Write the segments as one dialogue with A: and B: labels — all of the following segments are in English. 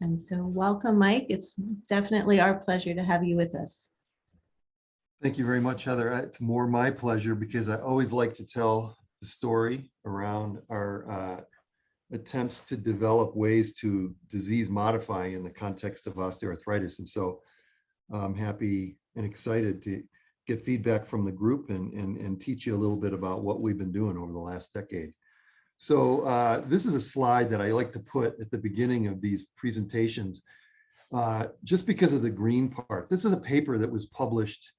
A: And so welcome, Mike. It's definitely our pleasure to have you with us.
B: Thank you very much, Heather. It's more my pleasure because I always like to tell the story around our attempts to develop ways to disease modify in the context of osteoarthritis. And so I'm happy and excited to get feedback from the group and teach you a little bit about what we've been doing over the last decade. So this is a slide that I like to put at the beginning of these presentations, just because of the green part. This is a paper that was published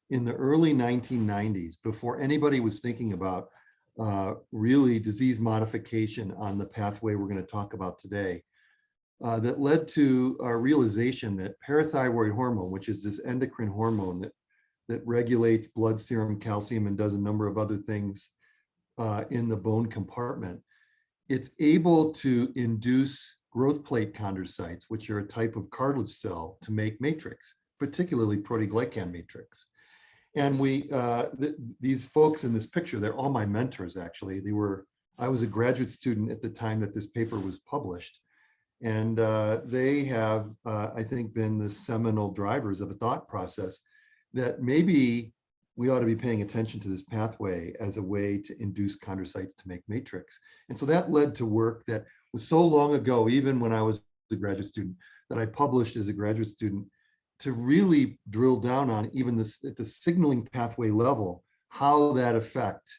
B: in the early 1990s, before anybody was thinking about really disease modification on the pathway we're going to talk about today, that led to a realization that parathyroid hormone, which is this endocrine hormone that regulates blood serum calcium and does a number of other things in the bone compartment, it's able to induce growth plate chondrocytes, which are a type of cartilage cell, to make matrix, particularly proteoglycan matrix. And these folks in this picture, they're all my mentors, actually. I was a graduate student at the time that this paper was published. And they have, I think, been the seminal drivers of a thought process that maybe we ought to be paying attention to this pathway as a way to induce chondrocytes to make matrix. And so that led to work that was so long ago, even when I was a graduate student, that I published as a graduate student, to really drill down on even this at the signaling pathway level, how that effect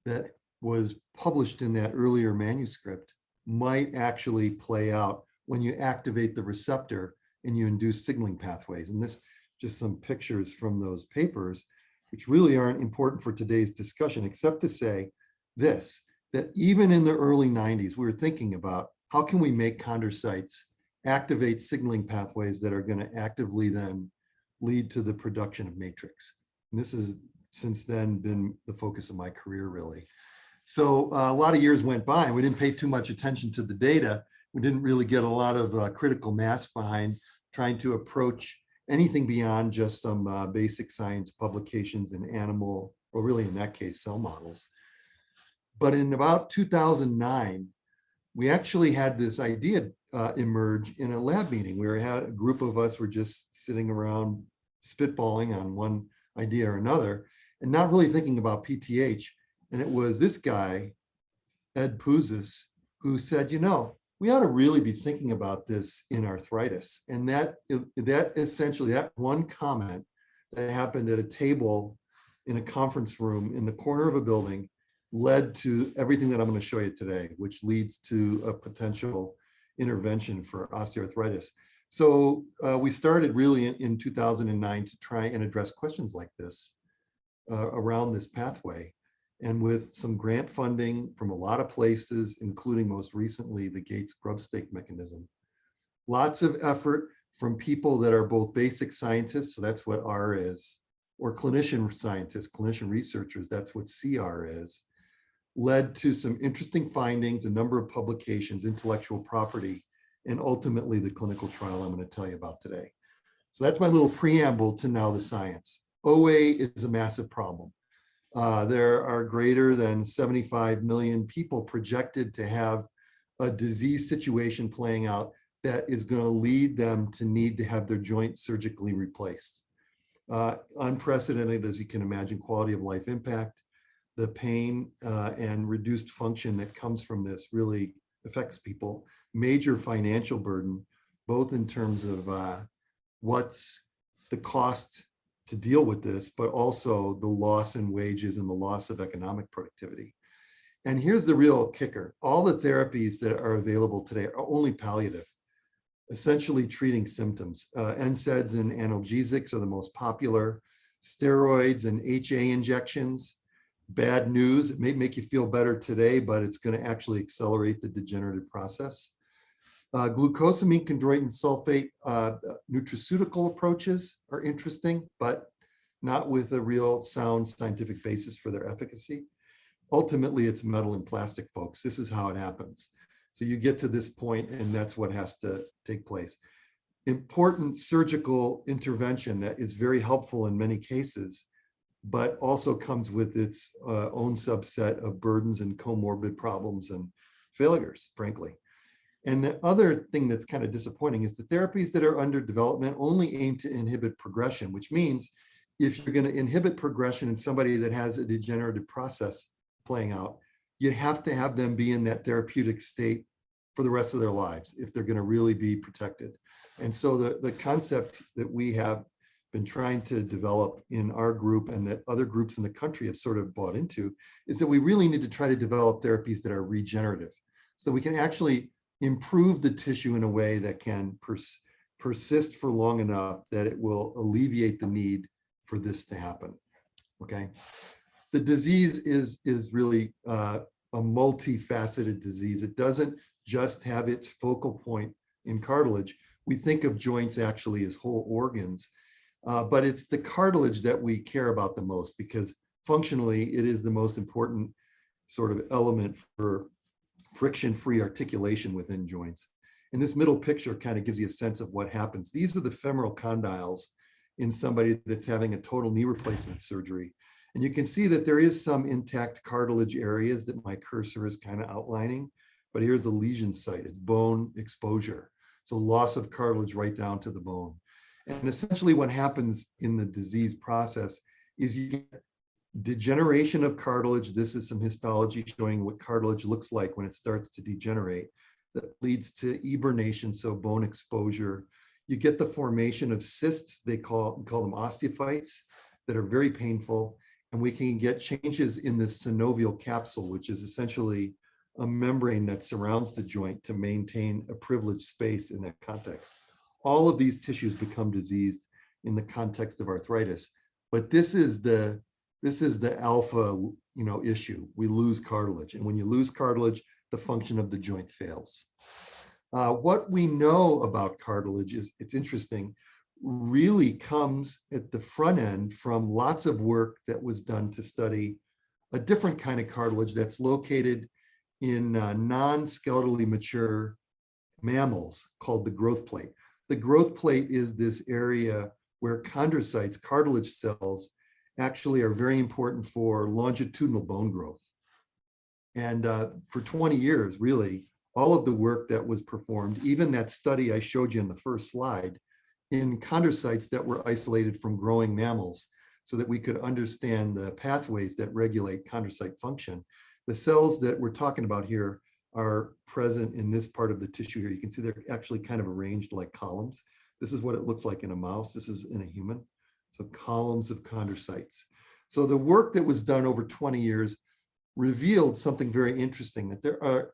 B: that was published in that earlier manuscript might actually play out when you activate the receptor and you induce signaling pathways. And this, just some pictures from those papers, which really aren't important for today's discussion, except to say this, that even in the early 90s, we were thinking about how can we make chondrocytes activate signaling pathways that are going to actively then lead to the production of matrix. And this has since then been the focus of my career, really. So a lot of years went by and we didn't pay too much attention to the data. We didn't really get a lot of critical mass behind trying to approach anything beyond just some basic science publications in animal, or really in that case, cell models. But in about 2009, we actually had this idea emerge in a lab meeting. A group of us were just sitting around spitballing on one idea or another and not really thinking about PTH. And it was this guy, Ed Puzis, who said, we ought to really be thinking about this in arthritis. And that essentially, that one comment that happened at a table in a conference room in the corner of a building led to everything that I'm going to show you today, which leads to a potential intervention for osteoarthritis. So we started really in 2009 to try and address questions like this around this pathway. And with some grant funding from a lot of places, including most recently the Gates grub-stake mechanism. Lots of effort from people that are both basic scientists, so that's what R is, or clinician scientists, clinician researchers, that's what CR is, led to some interesting findings, a number of publications, intellectual property, and ultimately the clinical trial I'm going to tell you about today. So that's my little preamble to now the science. OA is a massive problem. There are greater than 75 million people projected to have a disease situation playing out that is going to lead them to need to have their joint surgically replaced. Unprecedented, as you can imagine, quality of life impact. The pain and reduced function that comes from this really affects people. Major financial burden, both in terms of what's the cost to deal with this, but also the loss in wages and the loss of economic productivity. And here's the real kicker. All the therapies that are available today are only palliative, essentially treating symptoms. NSAIDs and analgesics are the most popular. Steroids and HA injections. Bad news, it may make you feel better today, but it's going to actually accelerate the degenerative process. Glucosamine chondroitin sulfate nutraceutical approaches are interesting, but not with a real sound scientific basis for their efficacy. Ultimately, it's metal and plastic, folks. This is how it happens. So you get to this point, and that's what has to take place. Important surgical intervention that is very helpful in many cases, but also comes with its own subset of burdens and comorbid problems and failures, frankly. And the other thing that's kind of disappointing is the therapies that are under development only aim to inhibit progression, which means if you're going to inhibit progression in somebody that has a degenerative process playing out, you have to have them be in that therapeutic state for the rest of their lives if they're going to really be protected. And so the concept that we have been trying to develop in our group and that other groups in the country have sort of bought into is that we really need to try to develop therapies that are regenerative so we can actually improve the tissue in a way that can persist for long enough that it will alleviate the need for this to happen. Okay. The disease is really a multifaceted disease. It doesn't just have its focal point in cartilage. We think of joints actually as whole organs, but it's the cartilage that we care about the most because functionally it is the most important sort of element for friction-free articulation within joints. And this middle picture kind of gives you a sense of what happens. These are the femoral condyles in somebody that's having a total knee replacement surgery. And you can see that there is some intact cartilage areas that my cursor is kind of outlining, but here's a lesion site, it's bone exposure. So loss of cartilage right down to the bone. And essentially what happens in the disease process is you get degeneration of cartilage. This is some histology showing what cartilage looks like when it starts to degenerate. That leads to eburnation, so bone exposure. You get the formation of cysts, they call them osteophytes, that are very painful. And we can get changes in the synovial capsule, which is essentially a membrane that surrounds the joint to maintain a privileged space in that context. All of these tissues become diseased in the context of arthritis. But this is the alpha, issue. We lose cartilage, and when you lose cartilage, the function of the joint fails. What we know about cartilage is, it's interesting, really comes at the front end from lots of work that was done to study a different kind of cartilage that's located in non-skeletally mature mammals called the growth plate. The growth plate is this area where chondrocytes, cartilage cells, actually are very important for longitudinal bone growth. And for 20 years, really, all of the work that was performed, even that study I showed you in the first slide, in chondrocytes that were isolated from growing mammals so that we could understand the pathways that regulate chondrocyte function. The cells that we're talking about here are present in this part of the tissue here. You can see they're actually kind of arranged like columns. This is what it looks like in a mouse. This is in a human. So columns of chondrocytes. So the work that was done over 20 years revealed something very interesting, that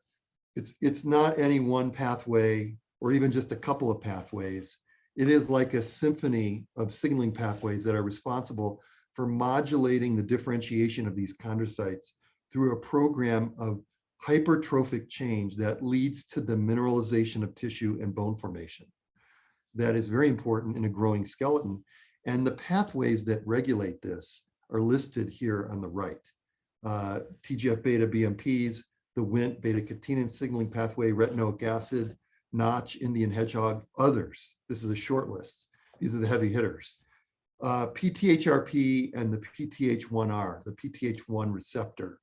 B: it's not any one pathway or even just a couple of pathways. It is like a symphony of signaling pathways that are responsible for modulating the differentiation of these chondrocytes through a program of hypertrophic change that leads to the mineralization of tissue and bone formation. That is very important in a growing skeleton. And the pathways that regulate this are listed here on the right. TGF-beta BMPs, the Wnt beta-catenin signaling pathway, retinoic acid, Notch, Indian hedgehog, others. This is a short list. These are the heavy hitters. PTHRP and the PTH1R, the PTH1 receptor,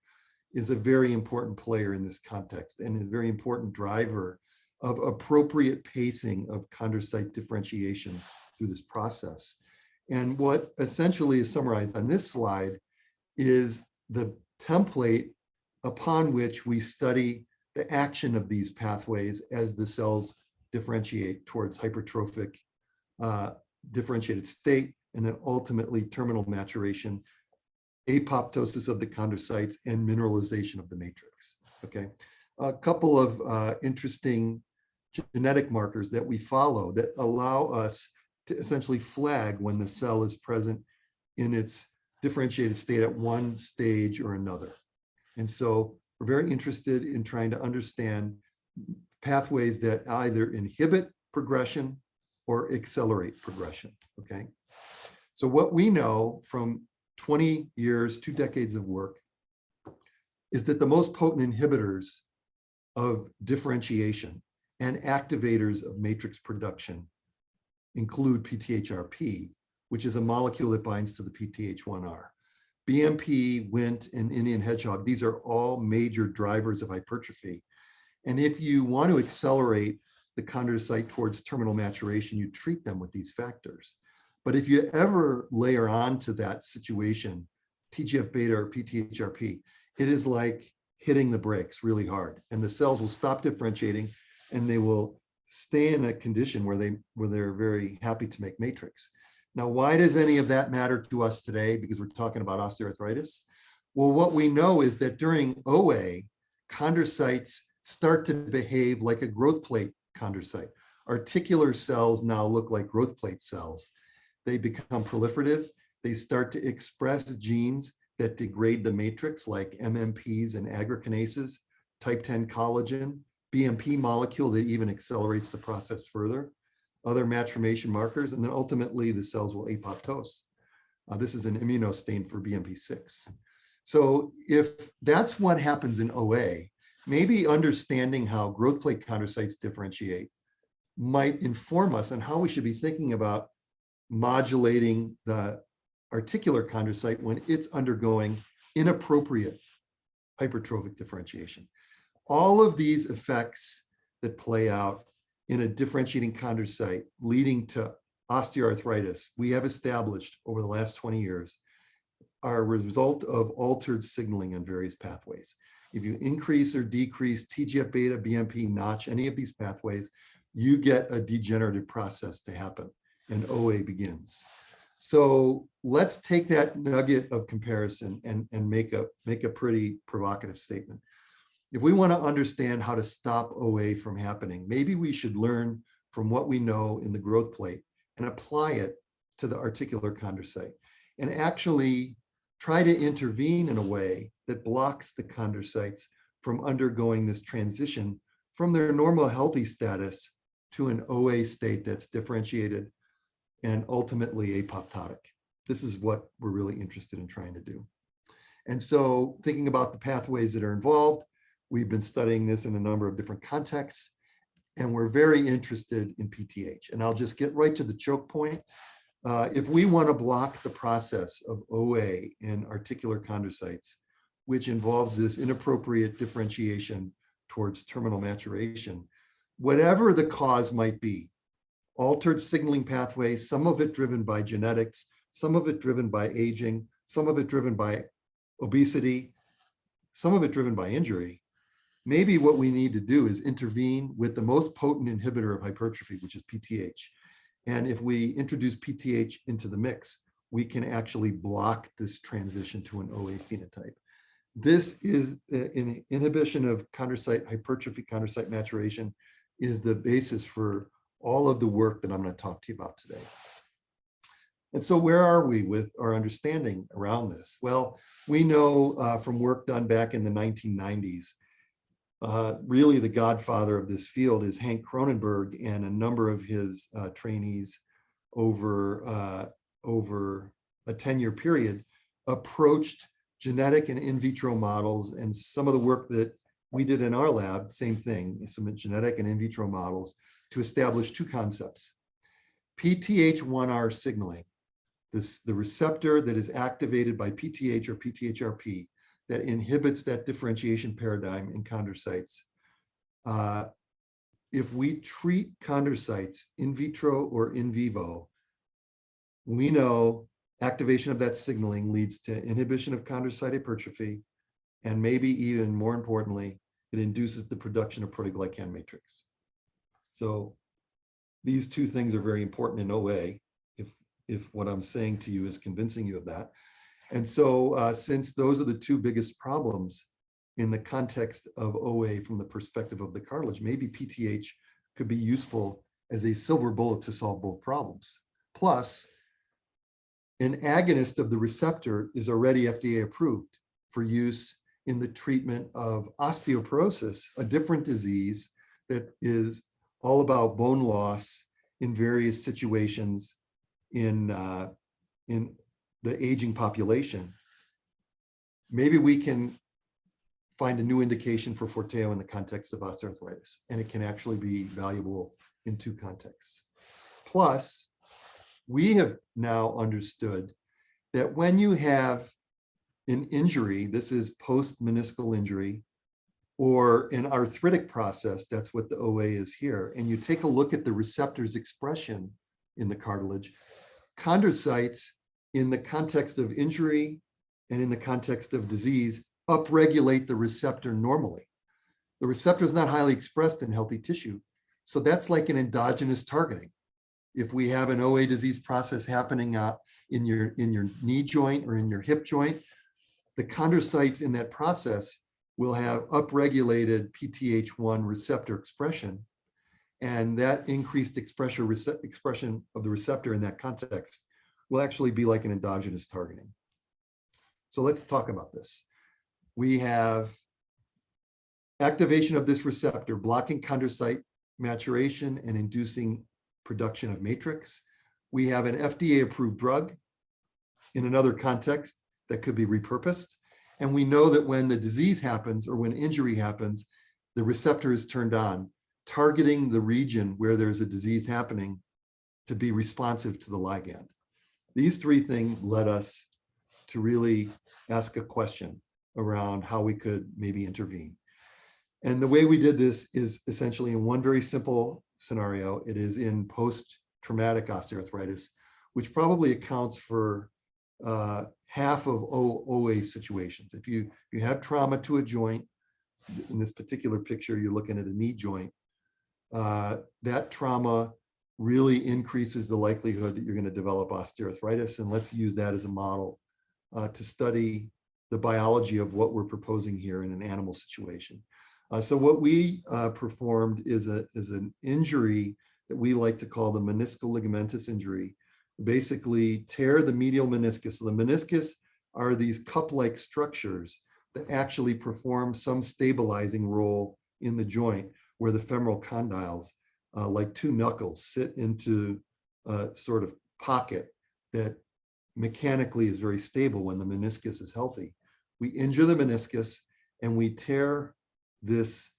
B: is a very important player in this context and a very important driver of appropriate pacing of chondrocyte differentiation through this process. And what essentially is summarized on this slide is the template upon which we study the action of these pathways as the cells differentiate towards hypertrophic differentiated state, and then ultimately terminal maturation, apoptosis of the chondrocytes, and mineralization of the matrix. Okay, a couple of interesting genetic markers that we follow that allow us to essentially flag when the cell is present in its differentiated state at one stage or another. And so we're very interested in trying to understand pathways that either inhibit progression or accelerate progression, okay? So what we know from 20 years, 2 decades of work, is that the most potent inhibitors of differentiation and activators of matrix production include PTHRP, which is a molecule that binds to the PTH1R. BMP, Wnt, and Indian hedgehog, these are all major drivers of hypertrophy. And if you want to accelerate the chondrocyte towards terminal maturation, you treat them with these factors. But if you ever layer onto that situation, TGF-beta or PTHRP, it is like hitting the brakes really hard, and the cells will stop differentiating, and they will stay in a condition where they're very happy to make matrix. Now, why does any of that matter to us today? Because we're talking about osteoarthritis. Well, what we know is that during OA, chondrocytes start to behave like a growth plate chondrocyte. Articular cells now look like growth plate cells. They become proliferative. They start to express genes that degrade the matrix, like MMPs and agrokinases, type 10 collagen, BMP molecule that even accelerates the process further, other maturation markers, and then ultimately the cells will apoptose. This is an immunostain for BMP6. So if that's what happens in OA, maybe understanding how growth plate chondrocytes differentiate might inform us on how we should be thinking about modulating the articular chondrocyte when it's undergoing inappropriate hypertrophic differentiation. All of these effects that play out in a differentiating chondrocyte leading to osteoarthritis, we have established over the last 20 years, are a result of altered signaling on various pathways. If you increase or decrease TGF-beta, BMP, Notch, any of these pathways, you get a degenerative process to happen, and OA begins. So let's take that nugget of comparison and make a pretty provocative statement. If we want to understand how to stop OA from happening, maybe we should learn from what we know in the growth plate and apply it to the articular chondrocyte, and actually try to intervene in a way that blocks the chondrocytes from undergoing this transition from their normal healthy status to an OA state that's differentiated and ultimately apoptotic. This is what we're really interested in trying to do. And so thinking about the pathways that are involved, we've been studying this in a number of different contexts, and we're very interested in PTH. And I'll just get right to the choke point. If we want to block the process of OA in articular chondrocytes, which involves this inappropriate differentiation towards terminal maturation, whatever the cause might be, altered signaling pathways, some of it driven by genetics, some of it driven by aging, some of it driven by obesity, some of it driven by injury, maybe what we need to do is intervene with the most potent inhibitor of hypertrophy, which is PTH. And if we introduce PTH into the mix, we can actually block this transition to an OA phenotype. This is an inhibition of chondrocyte hypertrophy, chondrocyte maturation is the basis for all of the work that I'm going to talk to you about today. And so where are we with our understanding around this? Well, we know from work done back in the 1990s, really the godfather of this field is Hank Cronenberg, and a number of his trainees over a 10-year period approached genetic and in vitro models, and some of the work that we did in our lab, same thing, some genetic and in vitro models to establish two concepts. PTH1R signaling, the receptor that is activated by PTH or PTHRP that inhibits that differentiation paradigm in chondrocytes. If we treat chondrocytes in vitro or in vivo, we know activation of that signaling leads to inhibition of chondrocyte hypertrophy, and maybe even more importantly, it induces the production of proteoglycan matrix. So these two things are very important in OA, if what I'm saying to you is convincing you of that. And so since those are the two biggest problems in the context of OA from the perspective of the cartilage, maybe PTH could be useful as a silver bullet to solve both problems. Plus, an agonist of the receptor is already FDA approved for use in the treatment of osteoporosis, a different disease that is all about bone loss in various situations in the aging population. Maybe we can find a new indication for Forteo in the context of osteoarthritis, and it can actually be valuable in two contexts. Plus, we have now understood that when you have an injury, this is post-meniscal injury or an arthritic process, that's what the OA is here, and you take a look at the receptor's expression in the cartilage, chondrocytes in the context of injury and in the context of disease upregulate the receptor normally. The receptor is not highly expressed in healthy tissue. So that's like an endogenous targeting. If we have an OA disease process happening in your knee joint or in your hip joint, the chondrocytes in that process will have upregulated PTH1 receptor expression. And that increased expression of the receptor in that context will actually be like an endogenous targeting. So let's talk about this. We have activation of this receptor, blocking chondrocyte maturation and inducing production of matrix. We have an FDA-approved drug in another context that could be repurposed. And we know that when the disease happens or when injury happens, the receptor is turned on, targeting the region where there's a disease happening to be responsive to the ligand. These three things led us to really ask a question around how we could maybe intervene. And the way we did this is essentially in one very simple scenario. It is in post-traumatic osteoarthritis, which probably accounts for half of OA situations. If you have trauma to a joint, in this particular picture, you're looking at a knee joint, that trauma really increases the likelihood that you're going to develop osteoarthritis. And let's use that as a model to study the biology of what we're proposing here in an animal situation. So what we performed is an injury that we like to call the meniscal ligamentous injury. Basically tear the medial meniscus. So the meniscus are these cup-like structures that actually perform some stabilizing role in the joint, where the femoral condyles, like two knuckles, sit into a sort of pocket that mechanically is very stable when the meniscus is healthy. We injure the meniscus and we tear this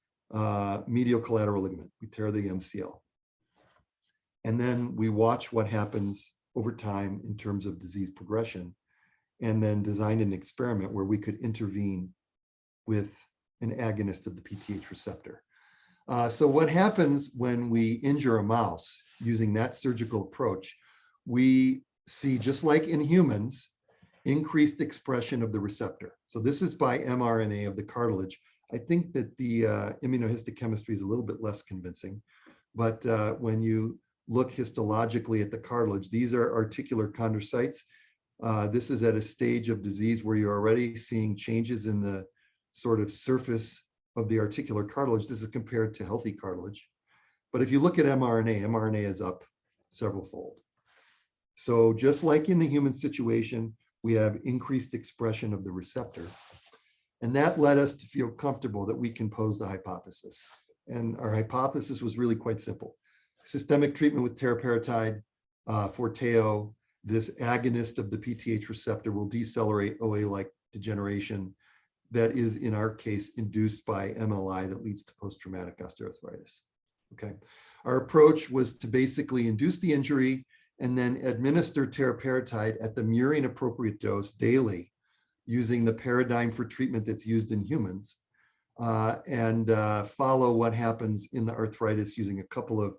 B: medial collateral ligament. We tear the MCL. And then we watch what happens over time in terms of disease progression, and then designed an experiment where we could intervene with an agonist of the PTH receptor. So what happens when we injure a mouse using that surgical approach, we see, just like in humans, increased expression of the receptor. So this is by mRNA of the cartilage. I think that the immunohistochemistry is a little bit less convincing, but when you look histologically at the cartilage, these are articular chondrocytes. This is at a stage of disease where you're already seeing changes in the sort of surface of the articular cartilage. This is compared to healthy cartilage. But if you look at mRNA, mRNA is up several fold. So just like in the human situation, we have increased expression of the receptor. And that led us to feel comfortable that we can pose the hypothesis. And our hypothesis was really quite simple. Systemic treatment with teriparatide, Forteo, this agonist of the PTH receptor will decelerate OA-like degeneration that is, in our case, induced by MLI that leads to post-traumatic osteoarthritis. Okay. Our approach was to basically induce the injury and then administer teriparatide at the murine appropriate dose daily, using the paradigm for treatment that's used in humans, and follow what happens in the arthritis using a couple of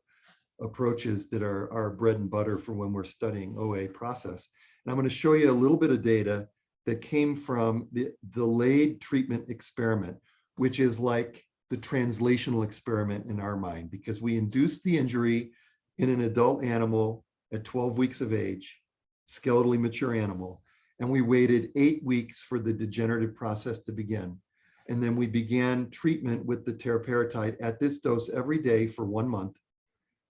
B: approaches that are our bread and butter for when we're studying OA process. And I'm going to show you a little bit of data that came from the delayed treatment experiment, which is like the translational experiment in our mind, because we induced the injury in an adult animal at 12 weeks of age, skeletally mature animal, and we waited 8 weeks for the degenerative process to begin. And then we began treatment with the teriparatide at this dose every day for 1 month,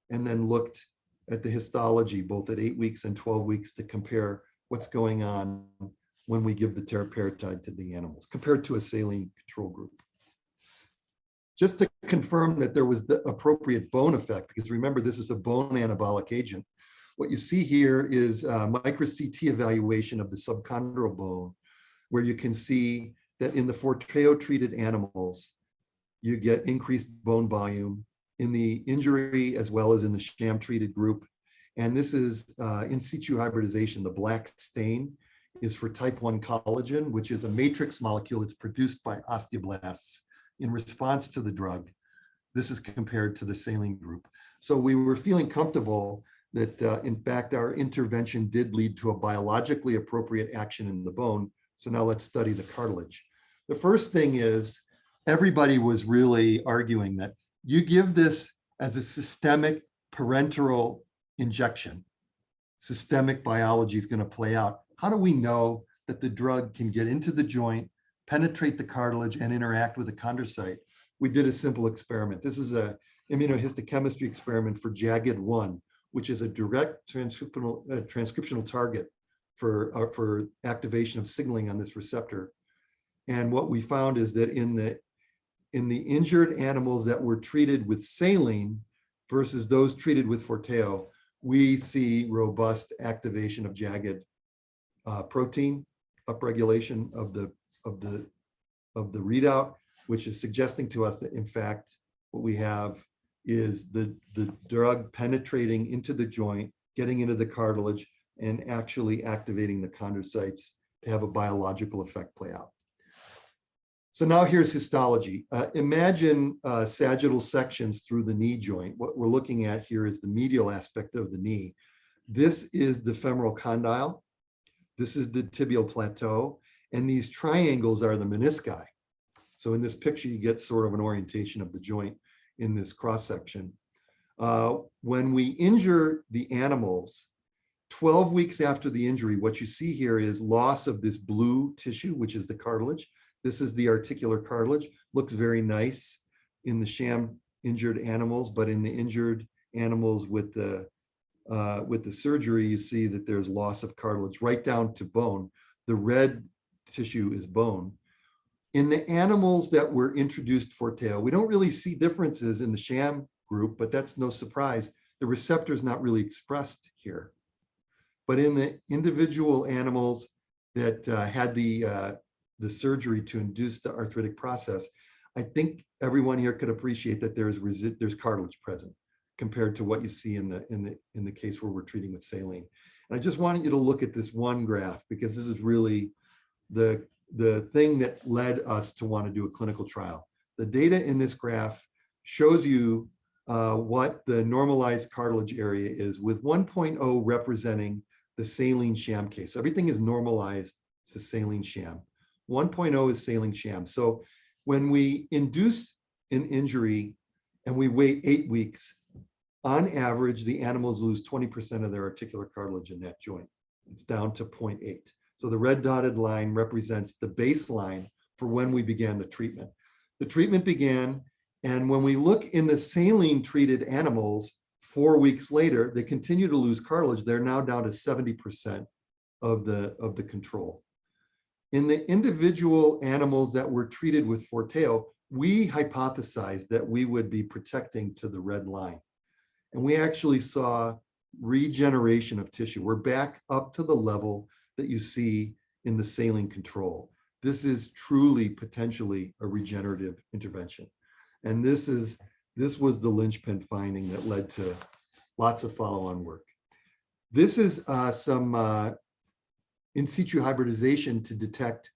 B: and then looked at the histology both at 8 weeks and 12 weeks to compare what's going on when we give the teriparatide to the animals compared to a saline control group. Just to confirm that there was the appropriate bone effect, because remember, this is a bone anabolic agent. What you see here is a micro-CT evaluation of the subchondral bone, where you can see that in the Forteo-treated animals, you get increased bone volume in the injury as well as in the sham-treated group. And this is in situ hybridization. The black stain is for type 1 collagen, which is a matrix molecule that's produced by osteoblasts in response to the drug. This is compared to the saline group. So we were feeling comfortable that in fact, our intervention did lead to a biologically appropriate action in the bone. So now let's study the cartilage. The first thing is everybody was really arguing that you give this as a systemic parenteral injection. Systemic biology is going to play out. How do we know that the drug can get into the joint, penetrate the cartilage, and interact with the chondrocyte? We did a simple experiment. This is a immunohistochemistry experiment for JAGID1, which is a direct transcriptional target for activation of signaling on this receptor. And what we found is that in the injured animals that were treated with saline versus those treated with Forteo, we see robust activation of JAGID protein, upregulation of the readout, which is suggesting to us that in fact what we have is the drug penetrating into the joint, getting into the cartilage, and actually activating the chondrocytes to have a biological effect play out. So now here's histology. Imagine sagittal sections through the knee joint. What we're looking at here is the medial aspect of the knee. This is the femoral condyle. This is the tibial plateau. And these triangles are the menisci. So in this picture, you get sort of an orientation of the joint in this cross section. When we injure the animals, 12 weeks after the injury, what you see here is loss of this blue tissue, which is the cartilage. This is the articular cartilage. Looks very nice in the sham injured animals, but in the injured animals with the surgery, you see that there's loss of cartilage right down to bone. The red tissue is bone. In the animals that were introduced Forteo, we don't really see differences in the sham group, but that's no surprise. The receptor is not really expressed here. But in the individual animals that had the surgery to induce the arthritic process, I think everyone here could appreciate that there's cartilage present compared to what you see in the case where we're treating with saline. And I just wanted you to look at this one graph because this is really the thing that led us to want to do a clinical trial. The data in this graph shows you what the normalized cartilage area is, with 1.0 representing the saline sham case. Everything is normalized to saline sham. 1.0 is saline sham. So when we induce an injury and we wait 8 weeks, on average, the animals lose 20% of their articular cartilage in that joint. It's down to 0.8. So the red dotted line represents the baseline for when we began the treatment. The treatment began, and when we look in the saline treated animals, 4 weeks later, they continue to lose cartilage. They're now down to 70% of the control. In the individual animals that were treated with Forteo, we hypothesized that we would be protecting to the red line. And we actually saw regeneration of tissue. We're back up to the level that you see in the saline control. This is truly potentially a regenerative intervention. And this was the linchpin finding that led to lots of follow-on work. This is some in situ hybridization to detect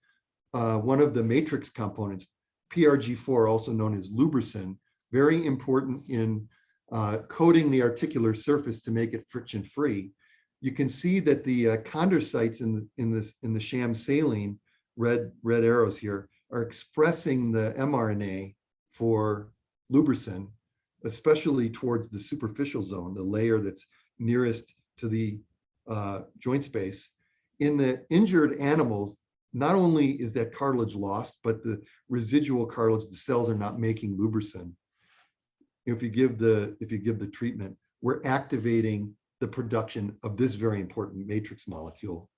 B: one of the matrix components, PRG4, also known as lubricin, very important in coating the articular surface to make it friction-free. You can see that the chondrocytes in the sham saline, red arrows here, are expressing the mRNA for lubricin, especially towards the superficial zone, the layer that's nearest to the joint space. In the injured animals, not only is that cartilage lost, but the residual cartilage, the cells are not making lubricin. If you give the treatment, we're activating the production of this very important matrix molecule.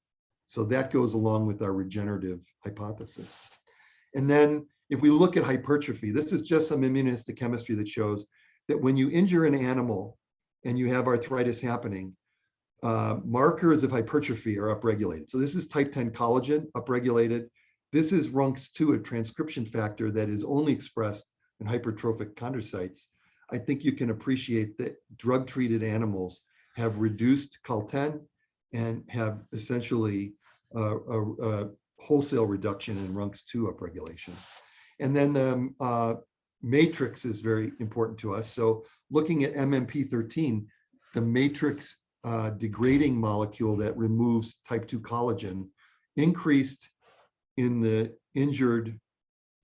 B: So that goes along with our regenerative hypothesis. And then if we look at hypertrophy, this is just some immunohistochemistry that shows that when you injure an animal and you have arthritis happening, markers of hypertrophy are upregulated. So this is type 10 collagen upregulated. This is RUNX2, a transcription factor that is only expressed in hypertrophic chondrocytes. I think you can appreciate that drug-treated animals have reduced CAL10 and have essentially a wholesale reduction in RUNX2 upregulation. And then the matrix is very important to us. So looking at MMP13, the matrix degrading molecule that removes type 2 collagen increased in the injured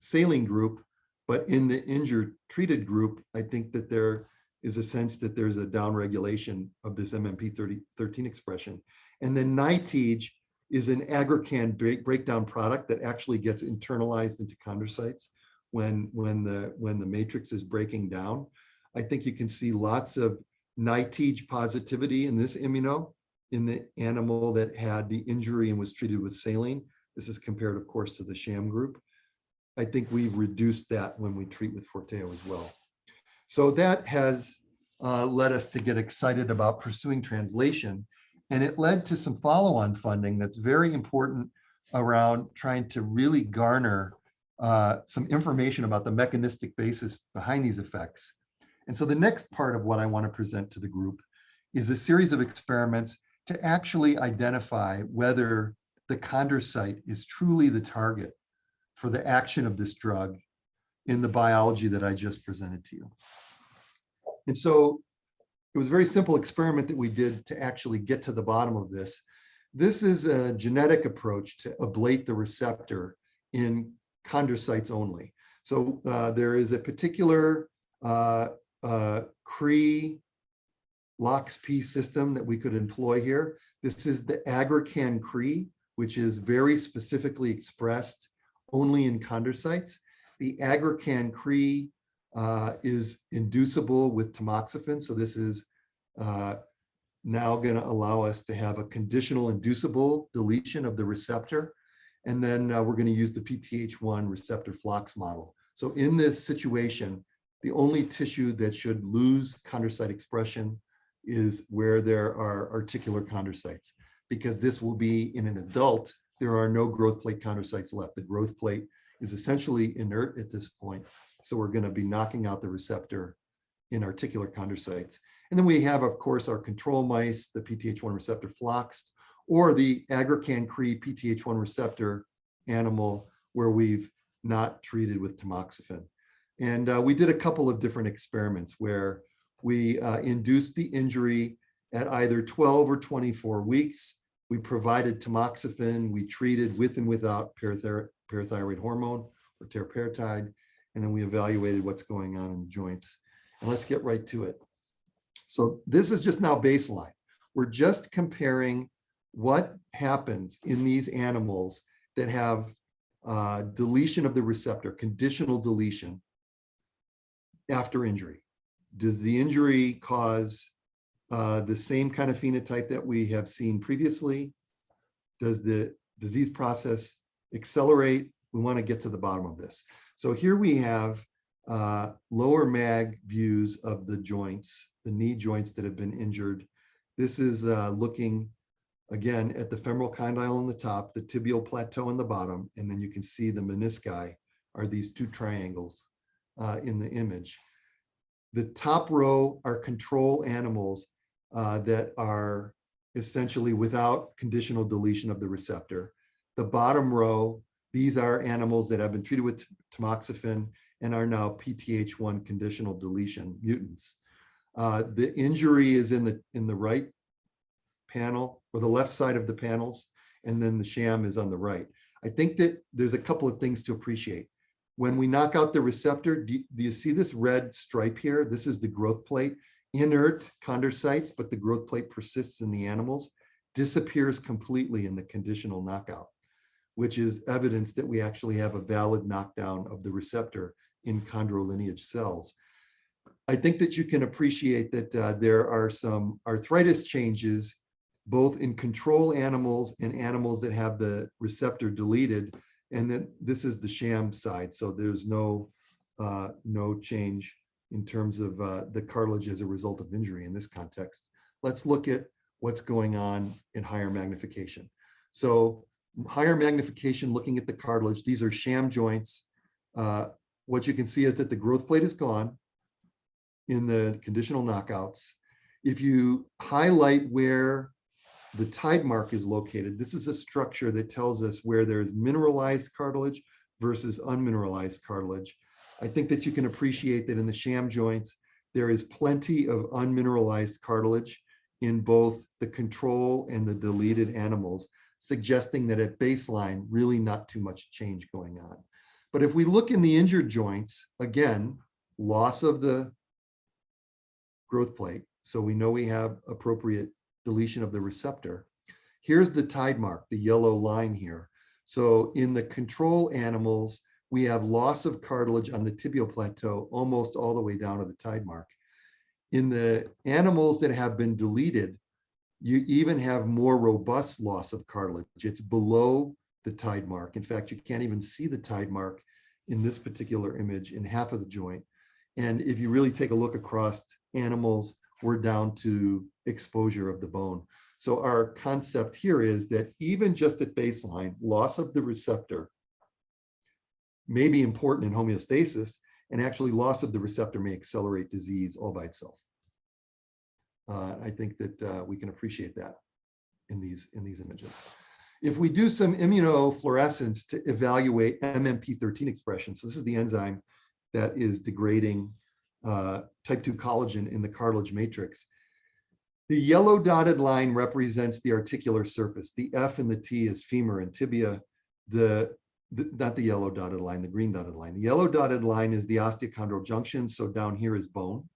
B: saline group, but in the injured treated group, I think that there is a sense that there's a downregulation of this MMP13 expression. And then NITIGE is an aggrecan breakdown product that actually gets internalized into chondrocytes when the matrix is breaking down. I think you can see lots of NITIGE positivity in this immuno in the animal that had the injury and was treated with saline. This is compared, of course, to the sham group. I think we've reduced that when we treat with Forteo as well. So that has led us to get excited about pursuing translation. And it led to some follow-on funding that's very important around trying to really garner some information about the mechanistic basis behind these effects. And so the next part of what I want to present to the group is a series of experiments to actually identify whether the chondrocyte is truly the target for the action of this drug in the biology that I just presented to you. And so it was a very simple experiment that we did to actually get to the bottom of this. This is a genetic approach to ablate the receptor in chondrocytes only. So there is a particular Cree LOXP system that we could employ here. This is the aggrecan Cree, which is very specifically expressed only in chondrocytes. The aggrecan Cree is inducible with tamoxifen. So this is now going to allow us to have a conditional inducible deletion of the receptor. And then we're going to use the PTH1 receptor flux model. So in this situation, the only tissue that should lose chondrocyte expression is where there are articular chondrocytes, because this will be in an adult. There are no growth plate chondrocytes left. The growth plate is essentially inert at this point. So we're going to be knocking out the receptor in articular chondrocytes. And then we have, of course, our control mice, the PTH1 receptor floxed, or the aggrecan Cree PTH1 receptor animal where we've not treated with tamoxifen. And we did a couple of different experiments where we induced the injury at either 12 or 24 weeks. We provided tamoxifen, we treated with and without parathyroid hormone or teriparatide, and then we evaluated what's going on in the joints. And let's get right to it. So this is just now baseline. We're just comparing what happens in these animals that have deletion of the receptor, conditional deletion after injury. Does the injury cause the same kind of phenotype that we have seen previously? Does the disease process accelerate? We want to get to the bottom of this. So here we have lower mag views of the joints, the knee joints that have been injured. This is looking again at the femoral condyle on the top, the tibial plateau on the bottom, and then you can see the menisci are these two triangles in the image. The top row are control animals that are essentially without conditional deletion of the receptor. The bottom row, these are animals that have been treated with tamoxifen and are now PTH1 conditional deletion mutants. The injury is in the right panel, or the left side of the panels, and then the sham is on the right. I think that there's a couple of things to appreciate. When we knock out the receptor, do you see this red stripe here? This is the growth plate. Inert chondrocytes, but the growth plate persists in the animals, disappears completely in the conditional knockout, which is evidence that we actually have a valid knockdown of the receptor in chondrolineage cells. I think that you can appreciate that there are some arthritis changes both in control animals and animals that have the receptor deleted. And then this is the sham side. So there's no change in terms of the cartilage as a result of injury in this context. Let's look at what's going on in higher magnification. So higher magnification, looking at the cartilage, these are sham joints. What you can see is that the growth plate is gone in the conditional knockouts. If you highlight where the tide mark is located, this is a structure that tells us where there's mineralized cartilage versus unmineralized cartilage. I think that you can appreciate that in the sham joints, there is plenty of unmineralized cartilage in both the control and the deleted animals, suggesting that at baseline, really not too much change going on. But if we look in the injured joints, again, loss of the growth plate. So we know we have appropriate deletion of the receptor. Here's the tide mark, the yellow line here. So in the control animals, we have loss of cartilage on the tibial plateau almost all the way down to the tide mark. In the animals that have been deleted, you even have more robust loss of cartilage. It's below the tide mark. In fact, you can't even see the tide mark in this particular image in half of the joint. And if you really take a look across animals, we're down to exposure of the bone. So our concept here is that even just at baseline, loss of the receptor may be important in homeostasis, and actually loss of the receptor may accelerate disease all by itself. I think that we can appreciate that in these images. If we do some immunofluorescence to evaluate MMP13 expression, so this is the enzyme that is degrading type 2 collagen in the cartilage matrix. The yellow dotted line represents the articular surface. The F and the T is femur and tibia. Not the yellow dotted line, the green dotted line. The yellow dotted line is the osteochondral junction. So down here is bone.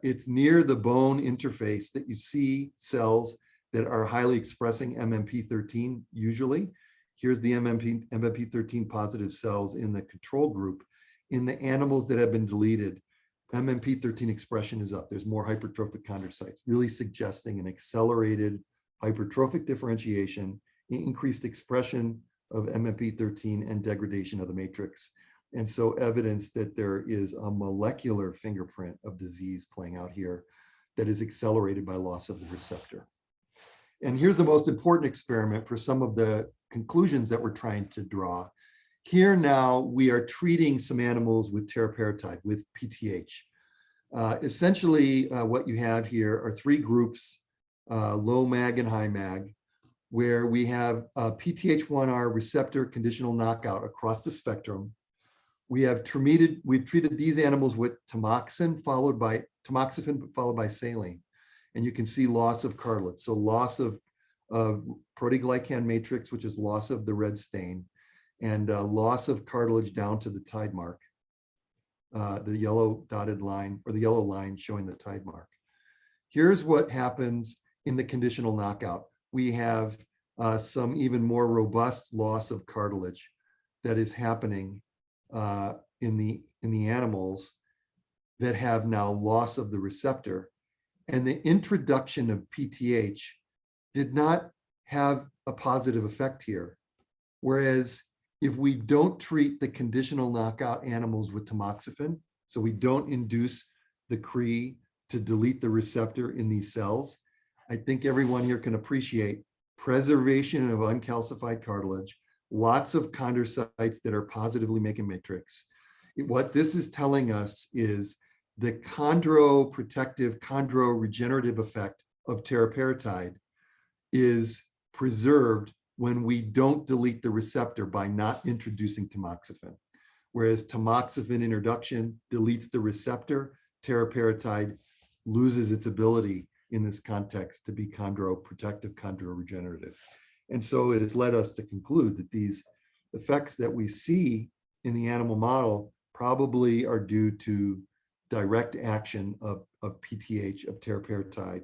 B: It's near the bone interface that you see cells that are highly expressing MMP13 usually. Here's the MMP13 positive cells in the control group. In the animals that have been deleted, MMP13 expression is up. There's more hypertrophic chondrocytes, really suggesting an accelerated hypertrophic differentiation, increased expression of MMP13 and degradation of the matrix. And so evidence that there is a molecular fingerprint of disease playing out here that is accelerated by loss of the receptor. And here's the most important experiment for some of the conclusions that we're trying to draw. Here now we are treating some animals with teriparatide, with PTH. Essentially, what you have here are three groups, low MAG and high MAG, where we have a PTH1R receptor conditional knockout across the spectrum. We've treated these animals with tamoxifen followed by saline. And you can see loss of cartilage. So loss of proteoglycan matrix, which is loss of the red stain, and loss of cartilage down to the tide mark, the yellow dotted line, or the yellow line showing the tide mark. Here's what happens in the conditional knockout. We have some even more robust loss of cartilage that is happening in the animals that have now loss of the receptor. And the introduction of PTH did not have a positive effect here. Whereas if we don't treat the conditional knockout animals with tamoxifen, so we don't induce the Cree to delete the receptor in these cells, I think everyone here can appreciate preservation of uncalcified cartilage, lots of chondrocytes that are positively making matrix. What this is telling us is the chondroprotective, chondroregenerative effect of teriparatide is preserved when we don't delete the receptor by not introducing tamoxifen. Whereas tamoxifen introduction deletes the receptor, teriparatide loses its ability in this context to be chondroprotective, chondroregenerative. And so it has led us to conclude that these effects that we see in the animal model probably are due to direct action of PTH, of teriparatide,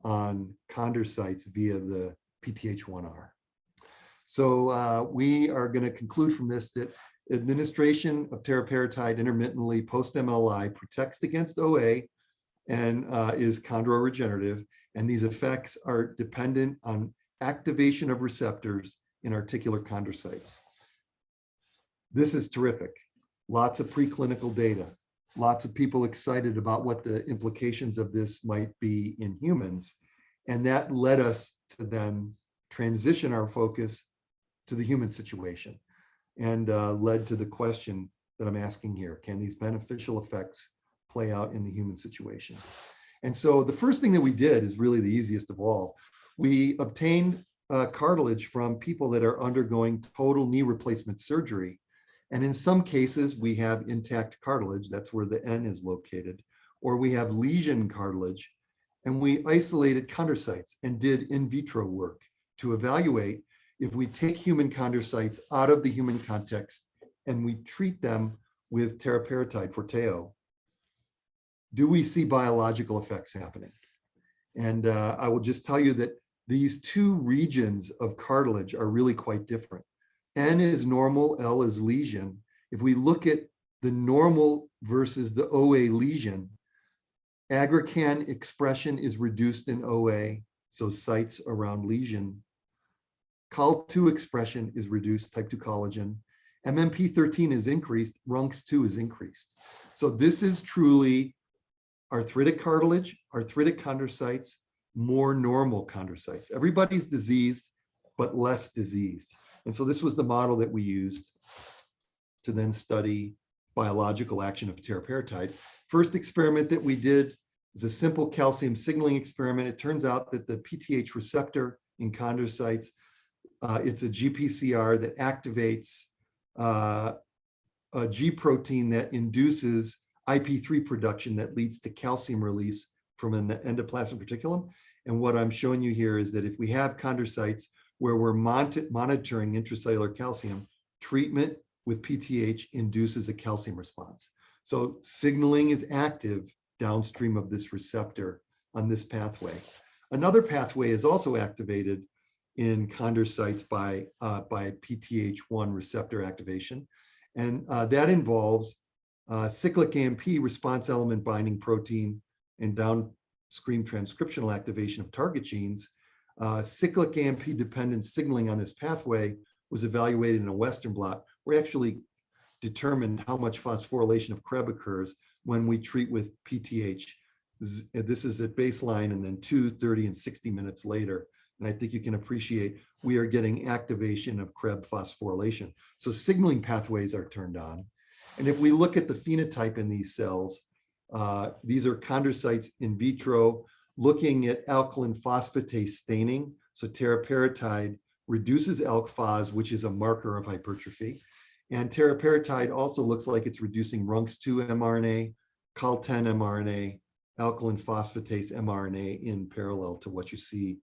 B: on chondrocytes via the PTH1R. So we are going to conclude from this that administration of teriparatide intermittently post-MLI protects against OA and is chondroregenerative. And these effects are dependent on activation of receptors in articular chondrocytes. This is terrific. Lots of preclinical data. Lots of people excited about what the implications of this might be in humans. And that led us to then transition our focus to the human situation and led to the question that I'm asking here. Can these beneficial effects play out in the human situation? And so the first thing that we did is really the easiest of all. We obtained cartilage from people that are undergoing total knee replacement surgery. And in some cases, we have intact cartilage. That's where the N is located. Or we have lesion cartilage. And we isolated chondrocytes and did in vitro work to evaluate if we take human chondrocytes out of the human context and we treat them with teriparatide, Forteo, do we see biological effects happening? And I will just tell you that these two regions of cartilage are really quite different. N is normal, L is lesion. If we look at the normal versus the OA lesion, aggrecan expression is reduced in OA, so sites around lesion. Col2 expression is reduced, type 2 collagen. MMP13 is increased, RUNX2 is increased. So this is truly arthritic cartilage, arthritic chondrocytes, more normal chondrocytes. Everybody's diseased, but less diseased. And so this was the model that we used to then study biological action of teriparatide. First experiment that we did is a simple calcium signaling experiment. It turns out that the PTH receptor in chondrocytes, it's a GPCR that activates a G protein that induces IP3 production that leads to calcium release from an endoplasmic reticulum. And what I'm showing you here is that if we have chondrocytes where we're monitoring intracellular calcium, treatment with PTH induces a calcium response. So signaling is active downstream of this receptor on this pathway. Another pathway is also activated in chondrocytes by PTH1 receptor activation. And that involves cyclic AMP response element binding protein and downstream transcriptional activation of target genes. Cyclic AMP dependent signaling on this pathway was evaluated in a Western blot. We actually determined how much phosphorylation of Krebs occurs when we treat with PTH. This is at baseline and then 2, 30, and 60 minutes later. And I think you can appreciate we are getting activation of Krebs phosphorylation. So signaling pathways are turned on. And if we look at the phenotype in these cells, these are chondrocytes in vitro looking at alkaline phosphatase staining. So teriparatide reduces ALK-Phos, which is a marker of hypertrophy. And teriparatide also looks like it's reducing RUNX2 mRNA, Col10 mRNA, alkaline phosphatase mRNA in parallel to what you see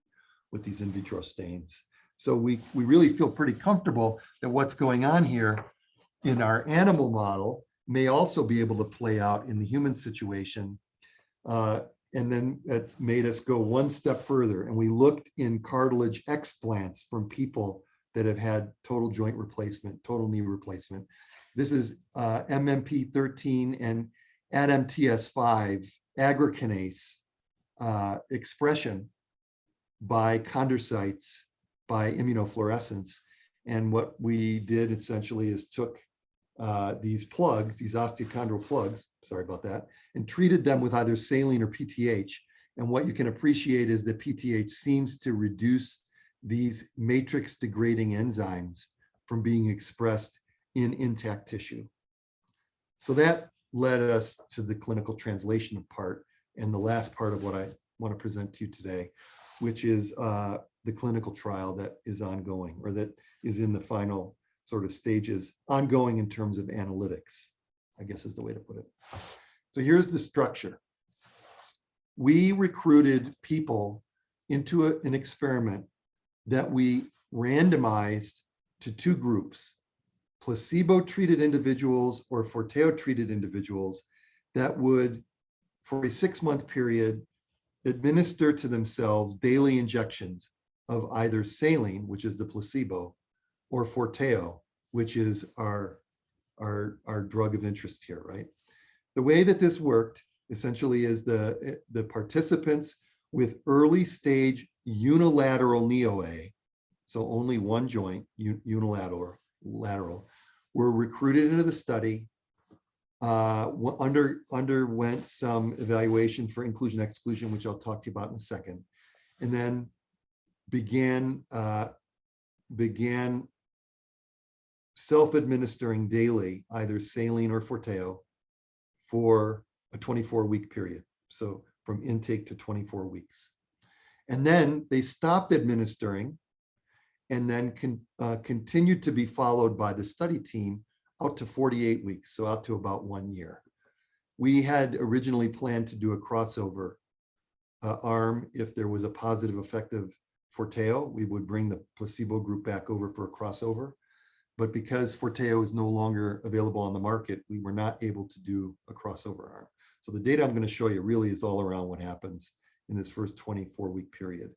B: with these in vitro stains. So we really feel pretty comfortable that what's going on here in our animal model may also be able to play out in the human situation. And then it made us go one step further. And we looked in cartilage explants from people that have had total joint replacement, total knee replacement. This is MMP13 and ADAMTS5 aggrecanase expression by chondrocytes by immunofluorescence. And what we did essentially is took these plugs, these osteochondral plugs, sorry about that, and treated them with either saline or PTH. And what you can appreciate is that PTH seems to reduce these matrix degrading enzymes from being expressed in intact tissue. So that led us to the clinical translation part and the last part of what I want to present to you today, which is the clinical trial that is ongoing, or that is in the final sort of stages, ongoing in terms of analytics, I guess is the way to put it. So here's the structure. We recruited people into an experiment that we randomized to two groups, placebo-treated individuals or Forteo-treated individuals that would, for a 6-month period, administer to themselves daily injections of either saline, which is the placebo, or Forteo, which is our drug of interest here, right? The way that this worked essentially is the participants with early stage unilateral knee OA, so only one joint, unilateral, were recruited into the study, underwent some evaluation for inclusion exclusion, which I'll talk to you about in a second, and then began self-administering daily, either saline or Forteo, for a 24-week period. So from intake to 24 weeks. And then they stopped administering and then continued to be followed by the study team out to 48 weeks, so out to about 1 year. We had originally planned to do a crossover arm. If there was a positive effect of Forteo, we would bring the placebo group back over for a crossover. But because Forteo is no longer available on the market, we were not able to do a crossover arm. So the data I'm going to show you really is all around what happens in this first 24-week period.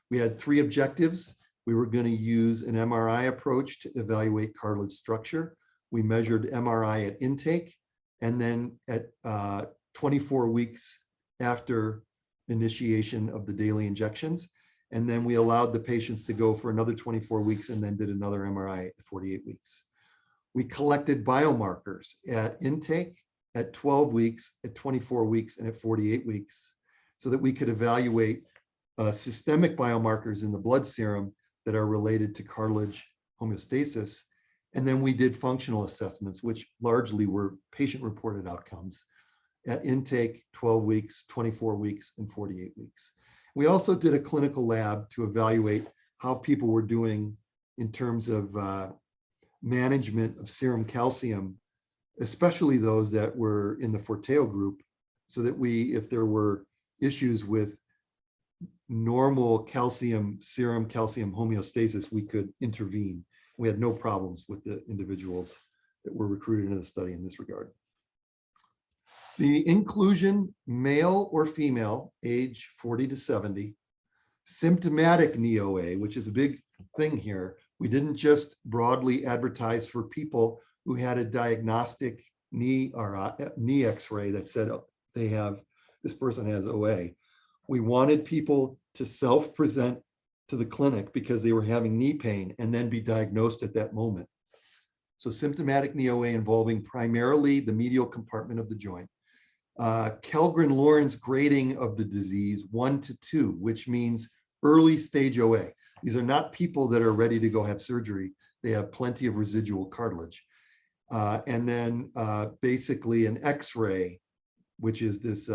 B: We had 3 objectives. We were going to use an MRI approach to evaluate cartilage structure. We measured MRI at intake, and then at 24 weeks after initiation of the daily injections. And then we allowed the patients to go for another 24 weeks and then did another MRI at 48 weeks. We collected biomarkers at intake, at 12 weeks, at 24 weeks, and at 48 weeks, so that we could evaluate systemic biomarkers in the blood serum that are related to cartilage homeostasis. And then we did functional assessments, which largely were patient-reported outcomes at intake, 12 weeks, 24 weeks, and 48 weeks. We also did a clinical lab to evaluate how people were doing in terms of management of serum calcium, especially those that were in the Forteo group, so that if there were issues with normal calcium, serum calcium homeostasis, we could intervene. We had no problems with the individuals that were recruited into the study in this regard. The inclusion, male or female, age 40 to 70, symptomatic knee OA, which is a big thing here. We didn't just broadly advertise for people who had a diagnostic knee or knee x-ray that said, oh, this person has OA. We wanted people to self-present to the clinic because they were having knee pain and then be diagnosed at that moment. So symptomatic knee OA involving primarily the medial compartment of the joint. Kellgren-Lawrence grading of the disease 1 to 2, which means early stage OA. These are not people that are ready to go have surgery. They have plenty of residual cartilage. And then basically an X-ray, which is this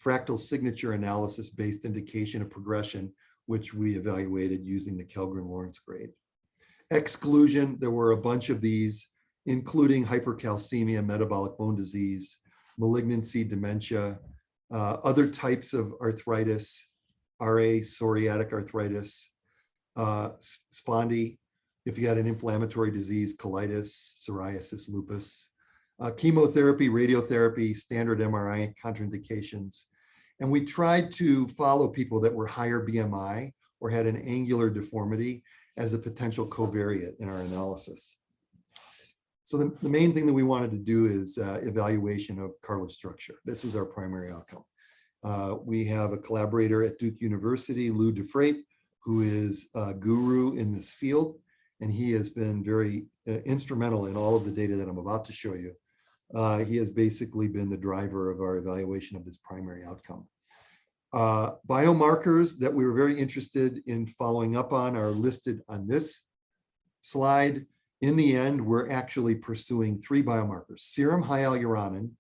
B: fractal signature analysis based indication of progression, which we evaluated using the Kellgren-Lawrence grade. Exclusion, there were a bunch of these, including hypercalcemia, metabolic bone disease, malignancy, dementia, other types of arthritis, RA, psoriatic arthritis, spondy, if you had an inflammatory disease, colitis, psoriasis, lupus, chemotherapy, radiotherapy, standard MRI contraindications. And we tried to follow people that were higher BMI or had an angular deformity as a potential covariate in our analysis. So the main thing that we wanted to do is evaluation of cartilage structure. This was our primary outcome. We have a collaborator at Duke University, Lou DeFreight, who is a guru in this field, and he has been very instrumental in all of the data that I'm about to show you. He has basically been the driver of our evaluation of this primary outcome. Biomarkers that we were very interested in following up on are listed on this slide. In the end, we're actually pursuing 3 biomarkers: serum hyaluronin,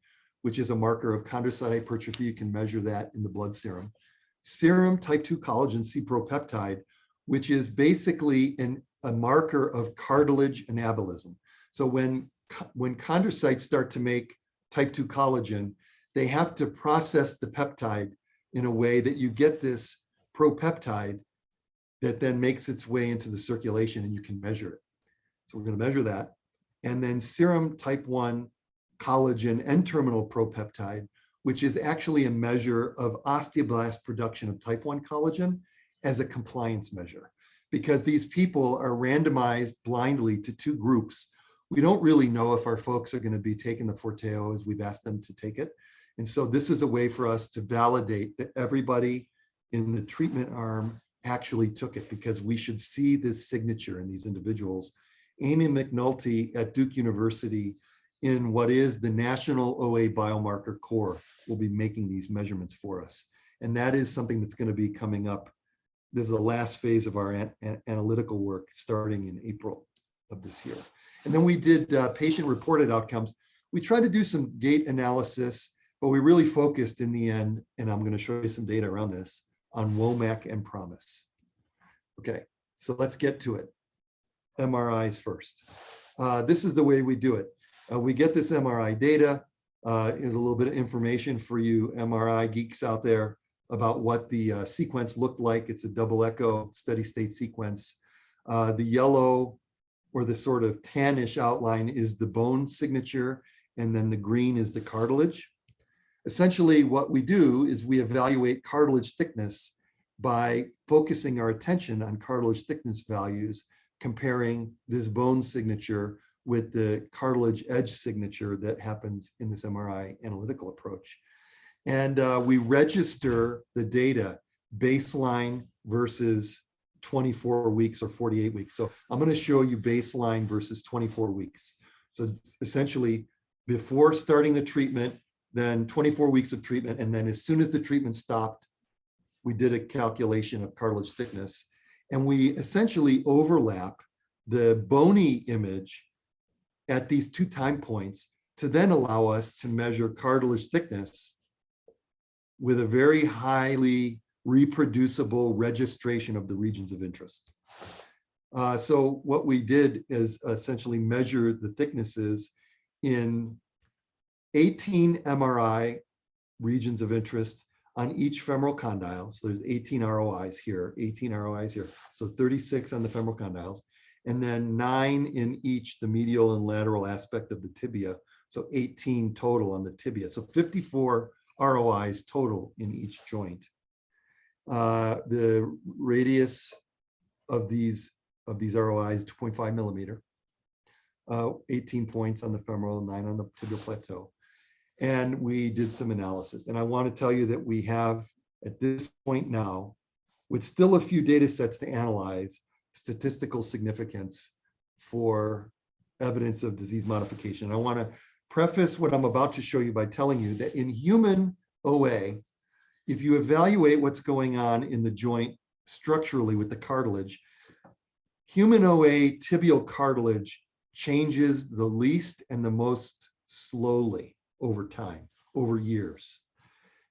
B: which is a marker of chondrocyte hypertrophy. You can measure that in the blood serum. Serum type 2 collagen C-propeptide, which is basically a marker of cartilage anabolism. So when chondrocytes start to make type 2 collagen, they have to process the peptide in a way that you get this propeptide that then makes its way into the circulation and you can measure it. So we're going to measure that. And then serum type 1 collagen N-terminal propeptide, which is actually a measure of osteoblast production of type 1 collagen as a compliance measure. Because these people are randomized blindly to 2 groups. We don't really know if our folks are going to be taking the Forteo as we've asked them to take it. And so this is a way for us to validate that everybody in the treatment arm actually took it, because we should see this signature in these individuals. Amy McNulty at Duke University, in what is the National OA Biomarker Core, will be making these measurements for us. And that is something that's going to be coming up. This is the last phase of our analytical work starting in April of this year. And then we did patient-reported outcomes. We tried to do some gait analysis, but we really focused in the end, and I'm going to show you some data around this, on WOMAC and PROMIS. Okay, so let's get to it. MRIs first. This is the way we do it. We get this MRI data. Here's a little bit of information for you MRI geeks out there about what the sequence looked like. It's a double echo steady state sequence. The yellow or the sort of tannish outline is the bone signature, and then the green is the cartilage. Essentially, what we do is we evaluate cartilage thickness by focusing our attention on cartilage thickness values, comparing this bone signature with the cartilage edge signature that happens in this MRI analytical approach. And we register the data baseline versus 24 weeks or 48 weeks. So I'm going to show you baseline versus 24 weeks. So essentially, before starting the treatment, then 24 weeks of treatment, and then as soon as the treatment stopped, we did a calculation of cartilage thickness, and we essentially overlap the bony image at these two time points to then allow us to measure cartilage thickness with a very highly reproducible registration of the regions of interest. So what we did is essentially measure the thicknesses in 18 MRI regions of interest on each femoral condyle. So there's 18 ROIs here, 18 ROIs here. So 36 on the femoral condyles, and then 9 in each, the medial and lateral aspect of the tibia. So 18 total on the tibia. So 54 ROIs total in each joint. The radius of these ROIs, 2.5 millimeter, 18 points on the femoral, 9 on the tibial plateau. And we did some analysis. And I want to tell you that we have, at this point now, with still a few data sets to analyze, statistical significance for evidence of disease modification. I want to preface what I'm about to show you by telling you that in human OA, if you evaluate what's going on in the joint structurally with the cartilage, human OA tibial cartilage changes the least and the most slowly over time, over years.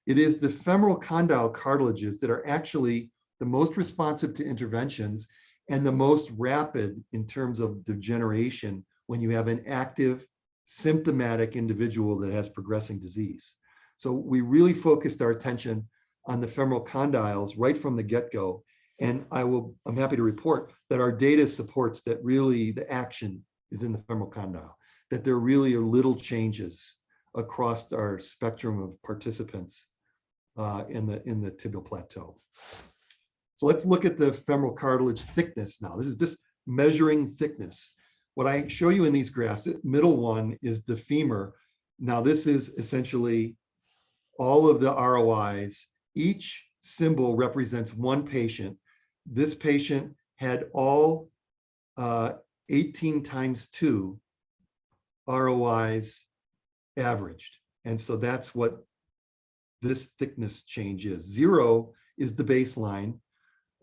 B: It is the femoral condyle cartilages that are actually the most responsive to interventions and the most rapid in terms of degeneration when you have an active, symptomatic individual that has progressing disease. So we really focused our attention on the femoral condyles right from the get-go. And I'm happy to report that our data supports that really the action is in the femoral condyle, that there really are little changes across our spectrum of participants in the tibial plateau. So let's look at the femoral cartilage thickness now. This is just measuring thickness. What I show you in these graphs, the middle one is the femur. Now this is essentially all of the ROIs. Each symbol represents one patient. This patient had all 18 times 2 ROIs averaged. And so that's what this thickness change is. 0 is the baseline.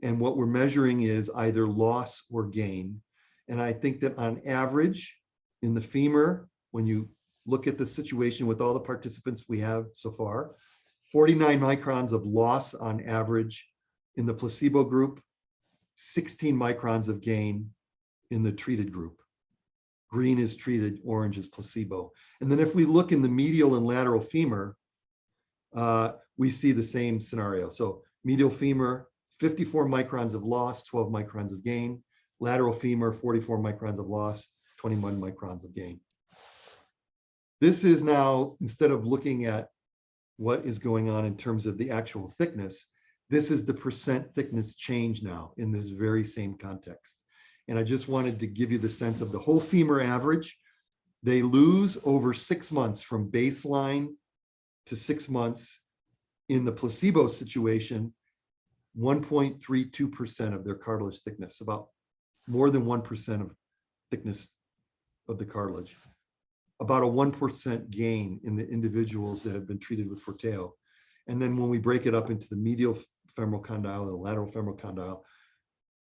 B: And what we're measuring is either loss or gain. And I think that on average in the femur, when you look at the situation with all the participants we have so far, 49 microns of loss on average in the placebo group, 16 microns of gain in the treated group. Green is treated, orange is placebo. And then if we look in the medial and lateral femur, we see the same scenario. So medial femur, 54 microns of loss, 12 microns of gain. Lateral femur, 44 microns of loss, 21 microns of gain. This is now, instead of looking at what is going on in terms of the actual thickness, this is the percent thickness change now in this very same context. And I just wanted to give you the sense of the whole femur average. They lose over 6 months from baseline to 6 months. In the placebo situation, 1.32% of their cartilage thickness, about more than 1% of thickness of the cartilage. About a 1% gain in the individuals that have been treated with Forteo. And then when we break it up into the medial femoral condyle, the lateral femoral condyle,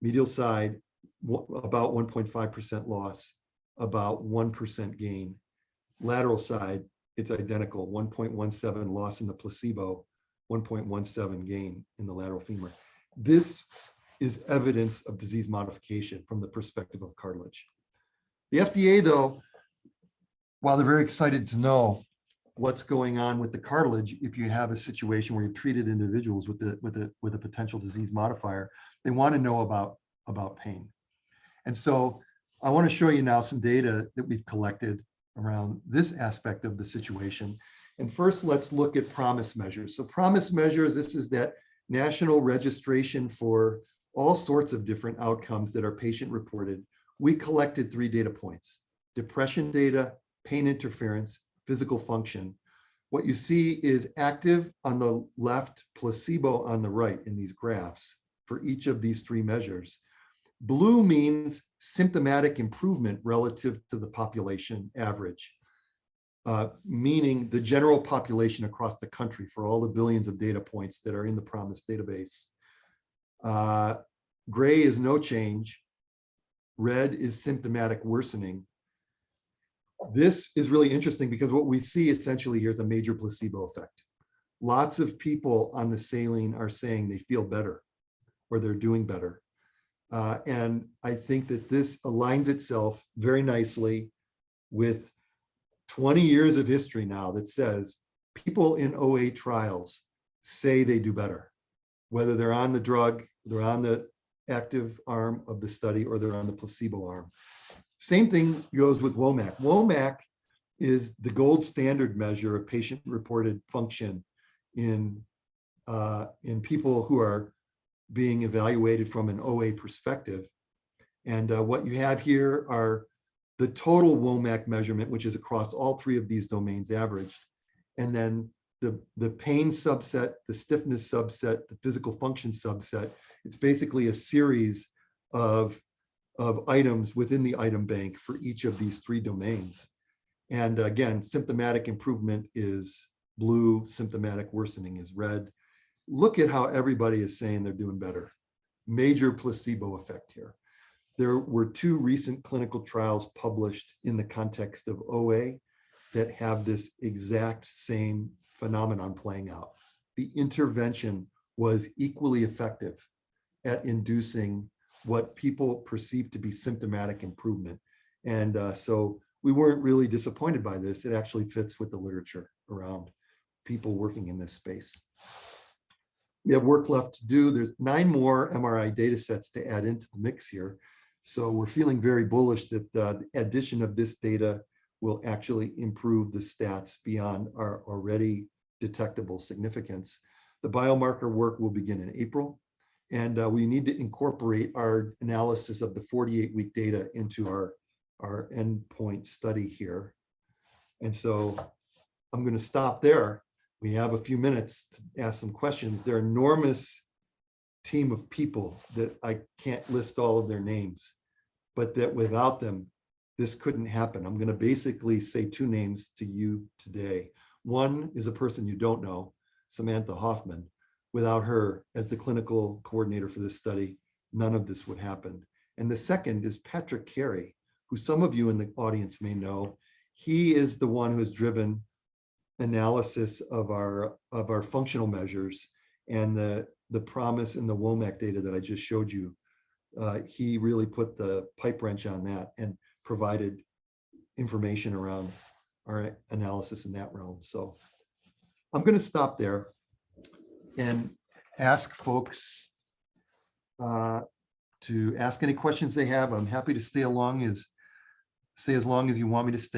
B: medial side, about 1.5% loss, about 1% gain. Lateral side, it's identical, 1.17 loss in the placebo, 1.17 gain in the lateral femur. This is evidence of disease modification from the perspective of cartilage. The FDA, though, while they're very excited to know what's going on with the cartilage, if you have a situation where you've treated individuals with a potential disease modifier, they want to know about pain. And so I want to show you now some data that we've collected around this aspect of the situation. And first, let's look at PROMIS measures. So PROMIS measures, this is that national registration for all sorts of different outcomes that are patient reported. We collected 3 data points: depression data, pain interference, physical function. What you see is active on the left, placebo on the right in these graphs for each of these 3 measures. Blue means symptomatic improvement relative to the population average, meaning the general population across the country for all the billions of data points that are in the PROMIS database. Gray is no change. Red is symptomatic worsening. This is really interesting because what we see essentially here is a major placebo effect. Lots of people on the saline are saying they feel better or they're doing better. And I think that this aligns itself very nicely with 20 years of history now that says people in OA trials say they do better, whether they're on the drug, they're on the active arm of the study, or they're on the placebo arm. Same thing goes with WOMAC. WOMAC is the gold standard measure of patient-reported function in people who are being evaluated from an OA perspective. And what you have here are the total WOMAC measurement, which is across all 3 of these domains averaged, and then the pain subset, the stiffness subset, the physical function subset. It's basically a series of items within the item bank for each of these 3 domains. And again, symptomatic improvement is blue, symptomatic worsening is red. Look at how everybody is saying they're doing better. Major placebo effect here. There were 2 recent clinical trials published in the context of OA that have this exact same phenomenon playing out. The intervention was equally effective at inducing what people perceive to be symptomatic improvement. And so we weren't really disappointed by this. It actually fits with the literature around people working in this space. We have work left to do. There's 9 more MRI data sets to add into the mix here. So we're feeling very bullish that the addition of this data will actually improve the stats beyond our already detectable significance. The biomarker work will begin in April, and we need to incorporate our analysis of the 48-week data into our endpoint study here. And so I'm going to stop there. We have a few minutes to ask some questions. They're an enormous team of people that I can't list all of their names, but that without them, this couldn't happen. I'm going to basically say 2 names to you today. One is a person you don't know, Samantha Hoffman. Without her as the clinical coordinator for this study, none of this would happen. And the second is Patrick Carey, who some of you in the audience may know. He is the one who has driven analysis of our functional measures and the PROMIS and the WOMAC data that I just showed you. He really put the pipe wrench on that and provided information around our analysis in that realm. So I'm going to stop there and ask folks to ask any questions they have. I'm happy to stay as long as you want me to stay.